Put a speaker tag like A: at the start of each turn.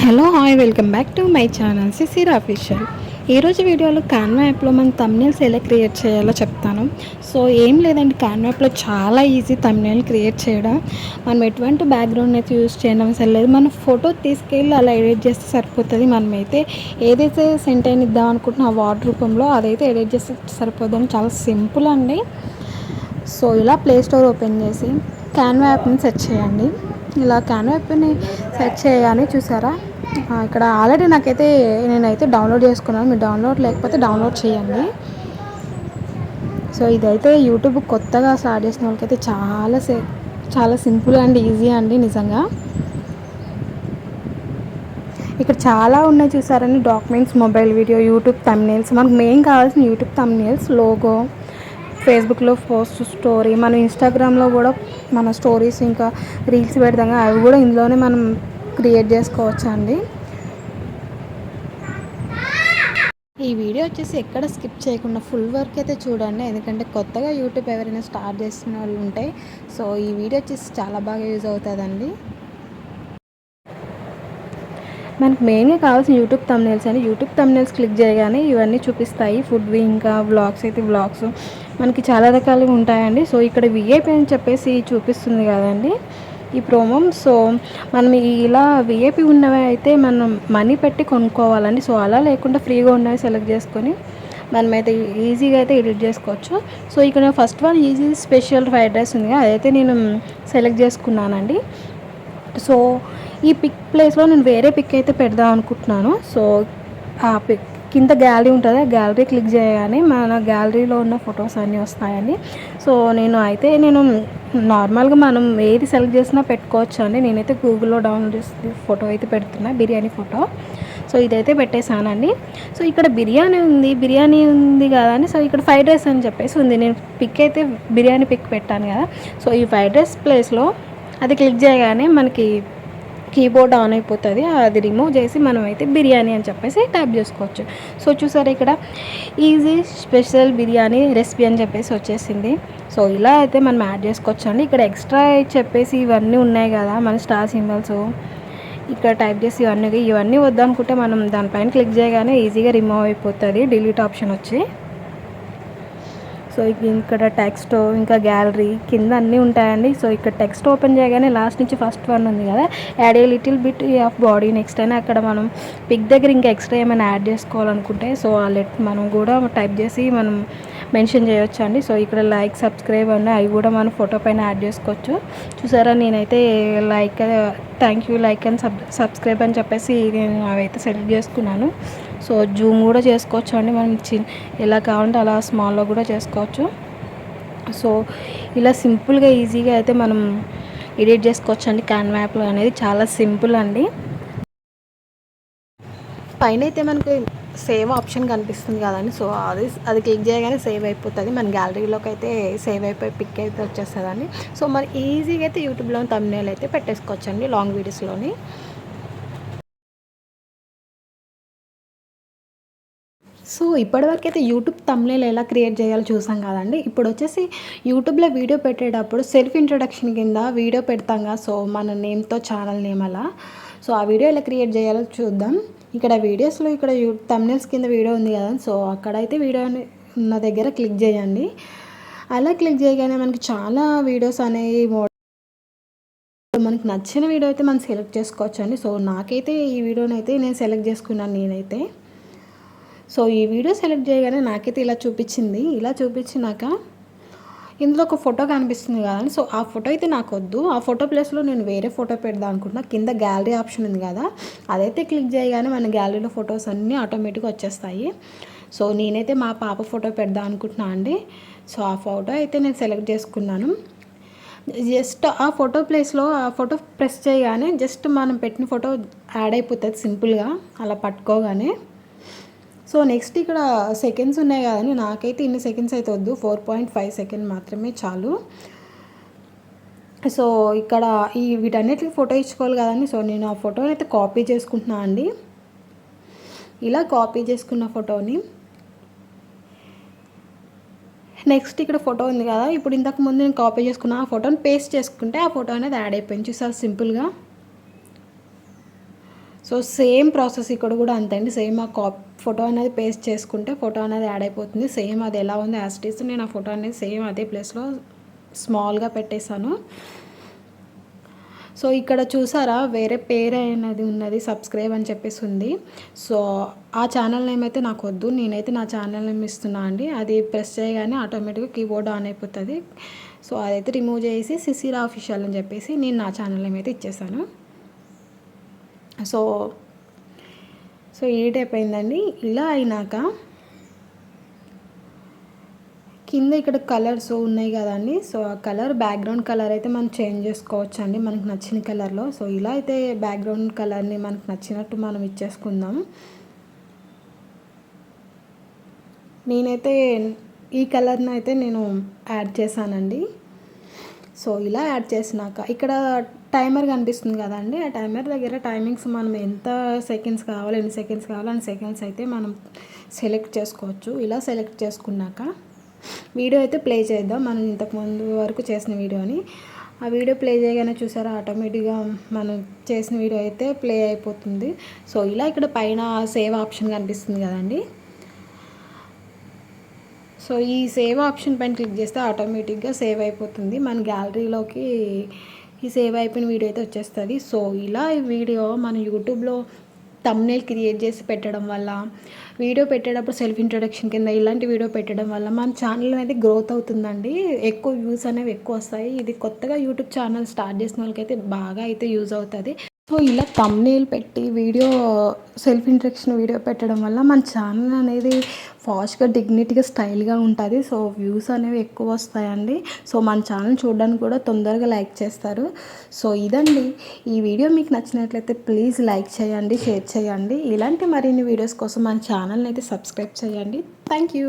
A: Hello hi welcome back to my channel Sisir official. ఈరోజు వీడియోలో Canva యాప్లో మనం థంబ్నెయిల్స్ ఎలా క్రియేట్ చేయాలో చెప్తాను. సో ఏం లేదండి, కాన్వా యాప్లో చాలా ఈజీ థంబ్నెయిల్ క్రియేట్ చేయడం. మనం ఎటువంటి బ్యాక్గ్రౌండ్ అయితే యూజ్ చేయడం అసలు లేదు. మనం ఫోటో తీసుకెళ్ళి అలా ఎడిట్ చేస్తే సరిపోతుంది. మనమైతే ఏదైతే సెంటైన్ ఇద్దాం అనుకుంటున్నా ఆ వార్డ్ రూపంలో అదైతే ఎడిట్ చేస్తే సరిపోతుంది. చాలా సింపుల్ అండి. సో ఇలా ప్లే స్టోర్ ఓపెన్ చేసి కాన్వా యాప్ని సెర్చ్ చేయండి. ఇలా కాన్వా యాప్ని సెర్చ్ చేయగానే చూసారా, ఇక్కడ ఆల్రెడీ నేనైతే డౌన్లోడ్ చేసుకున్నాను. మీరు డౌన్లోడ్ లేకపోతే డౌన్లోడ్ చేయండి. సో ఇదైతే యూట్యూబ్ కొత్తగా స్టార్ట్ చేసిన వాళ్ళకైతే చాలా సింపుల్ అండ్ ఈజీ అండి నిజంగా. ఇక్కడ చాలా ఉన్నాయి చూసారని, documents, mobile video, YouTube thumbnails. మనకు మెయిన్ కావాల్సిన యూట్యూబ్ థంబ్నెయిల్స్, లోగో, ఫేస్బుక్లో పోస్ట్, స్టోరీ, మన ఇన్స్టాగ్రామ్లో కూడా మన స్టోరీస్ ఇంకా రీల్స్ పెడతాం, అవి కూడా ఇందులోనే మనం క్రియేట్ చేసుకోవచ్చు అండి. ఈ వీడియో వచ్చేసి ఎక్కడ స్కిప్ చేయకుండా ఫుల్ వర్క్ అయితే చూడండి, ఎందుకంటే కొత్తగా యూట్యూబ్ ఎవరైనా స్టార్ట్ చేస్తున్న వాళ్ళు ఉంటే సో ఈ వీడియో వచ్చేసి చాలా బాగా యూజ్ అవుతుందండి. మనకు మెయిన్గా కావాల్సిన యూట్యూబ్ థంబ్నెయిల్స్ అని, యూట్యూబ్ థంబ్నెయిల్స్ క్లిక్ చేయగానే ఇవన్నీ చూపిస్తాయి. ఫుడ్వి ఇంకా వ్లాగ్స్ అయితే వ్లాగ్స్ మనకి చాలా రకాలుగా ఉంటాయండి. సో ఇక్కడ విఐపి అని చెప్పేసి చూపిస్తుంది కదండి ఈ ప్రోమో. సో మనం ఇలా విఐపి ఉన్నవి అయితే మనం మనీ పెట్టి కొనుక్కోవాలండి. సో అలా లేకుండా ఫ్రీగా ఉన్నవి సెలెక్ట్ చేసుకొని మనమైతే ఈజీగా అయితే ఎడిట్ చేసుకోవచ్చు. సో ఇక్కడ first one easy special fried rice ఉంది, అదైతే నేను సెలెక్ట్ చేసుకున్నానండి. సో ఈ పిక్ ప్లేస్లో నేను వేరే పిక్ అయితే పెడదాం అనుకుంటున్నాను. సో ఆ పిక్ కింద గ్యాలరీ ఉంటుంది, ఆ గ్యాలరీ క్లిక్ చేయగానే మన గ్యాలరీలో ఉన్న ఫొటోస్ అన్నీ వస్తాయండి. సో నేను నార్మల్గా మనం ఏది సెలెక్ట్ చేసినా పెట్టుకోవచ్చు అండి. నేనైతే గూగుల్లో డౌన్లోడ్ చేసి ఫోటో అయితే పెడుతున్నా, బిర్యానీ ఫోటో. సో ఇదైతే పెట్టేశానండి. సో ఇక్కడ బిర్యానీ ఉంది కదా అని, సో ఇక్కడ ఫ్రైడ్ రైస్ అని చెప్పేసి ఉంది. నేను పిక్ అయితే బిర్యానీ పిక్ పెట్టాను కదా. సో ఈ ఫ్రైడ్ రైస్ ప్లేస్లో అది క్లిక్ చేయగానే మనకి కీబోర్డ్ ఆన్ అయిపోతుంది, అది రిమూవ్ చేసి మనం అయితే బిర్యానీ అని చెప్పేసి టైప్ చేసుకోవచ్చు. సో చూసారు ఇక్కడ ఈజీ స్పెషల్ బిర్యానీ రెసిపీ అని చెప్పేసి వచ్చేసింది. సో ఇలా అయితే మనం యాడ్ చేసుకోవచ్చు అండి. ఇక్కడ ఎక్స్ట్రా చెప్పేసి ఇవన్నీ ఉన్నాయి కదా, మన స్టార్ సింబల్స్ ఇక్కడ టైప్ చేసి ఇవన్నీ వద్దనుకుంటే మనం దానిపైన క్లిక్ చేయగానే ఈజీగా రిమూవ్ అయిపోతుంది, డిలీట్ ఆప్షన్ వచ్చి. సో ఇక్కడ టెక్స్ట్ ఇంకా గ్యాలరీ కింద అన్నీ ఉంటాయండి. సో ఇక్కడ టెక్స్ట్ ఓపెన్ చేయగానే లాస్ట్ నుంచి ఫస్ట్ వన్ ఉంది కదా, add a little bit of body next అని, అక్కడ మనం పిక్ దగ్గర ఇంకా ఎక్స్ట్రా ఏమైనా యాడ్ చేసుకోవాలనుకుంటే సో మనం కూడా టైప్ చేసి మనం మెన్షన్ చేయొచ్చు అండి. సో ఇక్కడ లైక్, సబ్స్క్రైబ్ అన్నీ అవి కూడా మనం ఫోటో పైన యాడ్ చేసుకోవచ్చు. చూసారా, నేనైతే thank you like and subscribe అని చెప్పేసి నేను అవైతే సెలెక్ట్ చేసుకున్నాను. సో జూమ్ కూడా చేసుకోవచ్చు అండి, మనం ఎలా కావాలంటే అలా స్మాల్లో కూడా చేసుకోవచ్చు. సో ఇలా సింపుల్గా ఈజీగా అయితే మనం ఎడిట్ చేసుకోవచ్చు అండి. కాన్వా యాప్లో అనేది చాలా సింపుల్ అండి. పైన అయితే మనకి సేవ్ ఆప్షన్ కనిపిస్తుంది కదండి. సో అది క్లిక్ చేయగానే సేవ్ అయిపోతుంది, మన గ్యాలరీలోకి అయితే సేవ్ అయిపోయి పిక్ అయితే వచ్చేస్తుందండి. సో మరి ఈజీగా అయితే యూట్యూబ్లో థంబ్నెయిల్ అయితే పెట్టేసుకోవచ్చు అండి, లాంగ్ వీడియోస్లోని. సో ఇప్పటివరకు అయితే యూట్యూబ్ థంబ్నెయిల్ ఎలా క్రియేట్ చేయాలో చూసాం కదండి. ఇప్పుడు వచ్చేసి యూట్యూబ్లో వీడియో పెట్టేటప్పుడు సెల్ఫ్ ఇంట్రొడక్షన్ కింద వీడియో పెడతాం కదా, సో మన నేమ్తో ఛానల్ నేమ్ అలా. సో ఆ వీడియో ఎలా క్రియేట్ చేయాలో చూద్దాం. ఇక్కడ వీడియోస్లో ఇక్కడ థంబ్నెయిల్స్ కింద వీడియో ఉంది కదా, సో అక్కడైతే వీడియో ఉన్న దగ్గర క్లిక్ చేయండి. అలా క్లిక్ చేయగానే మనకి చాలా వీడియోస్ అనేవి మనకి నచ్చిన వీడియో అయితే మనం సెలెక్ట్ చేసుకోవచ్చు అండి. సో నాకైతే ఈ వీడియోని అయితే నేను సెలెక్ట్ చేసుకున్నాను నేనైతే. సో ఈ వీడియో సెలెక్ట్ చేయగానే నాకైతే ఇలా చూపించింది. ఇలా చూపించినాక ఇందులో ఒక ఫోటో కనిపిస్తుంది కదండి. సో ఆ ఫోటో అయితే నాకు వద్దు, ఆ ఫోటో ప్లేస్లో నేను వేరే ఫోటో పెడదాం అనుకుంటున్నా. కింద గ్యాలరీ ఆప్షన్ ఉంది కదా, అదైతే క్లిక్ చేయగానే మన గ్యాలరీలో ఫొటోస్ అన్నీ ఆటోమేటిక్గా వచ్చేస్తాయి. సో నేనైతే మా పాప ఫోటో పెడదాం అనుకుంటున్నా అండి. సో ఆ ఫోటో అయితే నేను సెలెక్ట్ చేసుకున్నాను. జస్ట్ ఆ ఫోటో ప్లేస్లో ఆ ఫోటో ప్రెస్ చేయగానే జస్ట్ మనం పెట్టిన ఫోటో యాడ్ అయిపోతుంది సింపుల్గా అలా పట్టుకోగానే. సో నెక్స్ట్ ఇక్కడ సెకండ్స్ ఉన్నాయి కదండి, నాకైతే ఇన్ని సెకండ్స్ అయితే వద్దు, 4.5 సెకండ్ మాత్రమే చాలు. సో ఇక్కడ వీటన్నిటికి ఫోటో ఇచ్చుకోవాలి కదండి. సో నేను ఆ ఫోటోని అయితే కాపీ చేసుకుంటున్నాను అండి. ఇలా కాపీ చేసుకున్న ఫోటోని నెక్స్ట్ ఇక్కడ ఫోటో ఉంది కదా, ఇప్పుడు ఇంతకు ముందు నేను కాపీ చేసుకున్న ఆ ఫోటోని పేస్ట్ చేసుకుంటే ఆ ఫోటో అనేది యాడ్ అయిపోయింది చూసారు సింపుల్గా. సో సేమ్ ప్రాసెస్ ఇక్కడ కూడా అంతే అండి. సేమ్ ఆ ఫోటో అనేది పేస్ట్ చేసుకుంటే ఫోటో అనేది యాడ్ అయిపోతుంది. సేమ్ అది ఎలా ఉంది యాజ్ ఇట్ ఈస్ నేను ఆ ఫోటో అనేది సేమ్ అదే ప్లేస్లో స్మాల్గా పెట్టేశాను. సో ఇక్కడ చూసారా వేరే పేరు అనేది ఉన్నది, సబ్స్క్రైబ్ అని చెప్పేసి ఉంది. సో ఆ ఛానల్ నేమ్ అయితే నాకు వద్దు, నేనైతే నా ఛానల్ నేమ్ ఇస్తున్నా అండి. అది ప్రెస్ చేయగానే ఆటోమేటిక్గా కీబోర్డ్ ఆన్ అయిపోతుంది. సో అదైతే రిమూవ్ చేసి సిసిరా ఆఫీషియల్ అని చెప్పేసి నేను నా ఛానల్ నేమ్ అయితే ఇచ్చేసాను. సో సో ఎడిట్ అయిపోయిందండి. ఇలా అయినాక కింద ఇక్కడ కలర్స్ ఉన్నాయి కదండి. సో ఆ కలర్ బ్యాక్గ్రౌండ్ కలర్ అయితే మనం చేంజ్ చేసుకోవచ్చు అండి మనకు నచ్చిన కలర్లో. సో ఇలా అయితే బ్యాక్గ్రౌండ్ కలర్ని మనకు నచ్చినట్టు మనం ఇచ్చేసుకుందాం. నేనైతే ఈ కలర్ని అయితే నేను యాడ్ చేశానండి. సో ఇలా యాడ్ చేసినాక ఇక్కడ టైమర్ కనిపిస్తుంది కదండి. ఆ టైమర్ దగ్గర టైమింగ్స్ మనం ఎంత సెకండ్స్ కావాలి, ఎన్ని సెకండ్స్ కావాలి అని సెకండ్స్ అయితే మనం సెలెక్ట్ చేసుకోవచ్చు. ఇలా సెలెక్ట్ చేసుకున్నాక వీడియో అయితే ప్లే చేద్దాం. మనం ఇంతకుముందు వరకు చేసిన వీడియోని ఆ వీడియో ప్లే చేయగానే చూసారా ఆటోమేటిక్గా మనం చేసిన వీడియో అయితే ప్లే అయిపోతుంది. సో ఇలా ఇక్కడ పైన సేవ్ ఆప్షన్ కనిపిస్తుంది కదండి. సో ఈ సేవ్ ఆప్షన్ పైన క్లిక్ చేస్తే ఆటోమేటిక్గా సేవ్ అయిపోతుంది మన గ్యాలరీలోకి. ఈ సేవ్ అయిపోయిన వీడియో అయితే వచ్చేస్తుంది. సో ఇలా ఈ వీడియో మన యూట్యూబ్లో థంబ్నెయిల్ క్రియేట్ చేసి పెట్టడం వల్ల, వీడియో పెట్టేటప్పుడు సెల్ఫ్ ఇంట్రొడక్షన్ కింద ఇలాంటి వీడియో పెట్టడం వల్ల మన ఛానల్ అనేది గ్రోత్ అవుతుందండి. ఎక్కువ వ్యూస్ అనేవి ఎక్కువ వస్తాయి. ఇది కొత్తగా యూట్యూబ్ ఛానల్ స్టార్ట్ చేసిన వాళ్ళకైతే బాగా అయితే యూజ్ అవుతుంది. సో ఇలా థంబ్నెయిల్ పెట్టి వీడియో సెల్ఫ్ ఇంట్రొడక్షన్ వీడియో పెట్టడం వల్ల మన ఛానల్ అనేది ఫాస్ట్గా డిగ్నిటీగా స్టైల్గా ఉంటుంది. సో వ్యూస్ అనేవి ఎక్కువ వస్తాయండి. సో మన ఛానల్ చూడడానికి కూడా తొందరగా లైక్ చేస్తారు. సో ఇదండి ఈ వీడియో మీకు నచ్చినట్లయితే ప్లీజ్ లైక్ చేయండి, షేర్ చేయండి. ఇలాంటి మరిన్ని వీడియోస్ కోసం మన ఛానల్ని అయితే సబ్స్క్రైబ్ చేయండి. Thank you.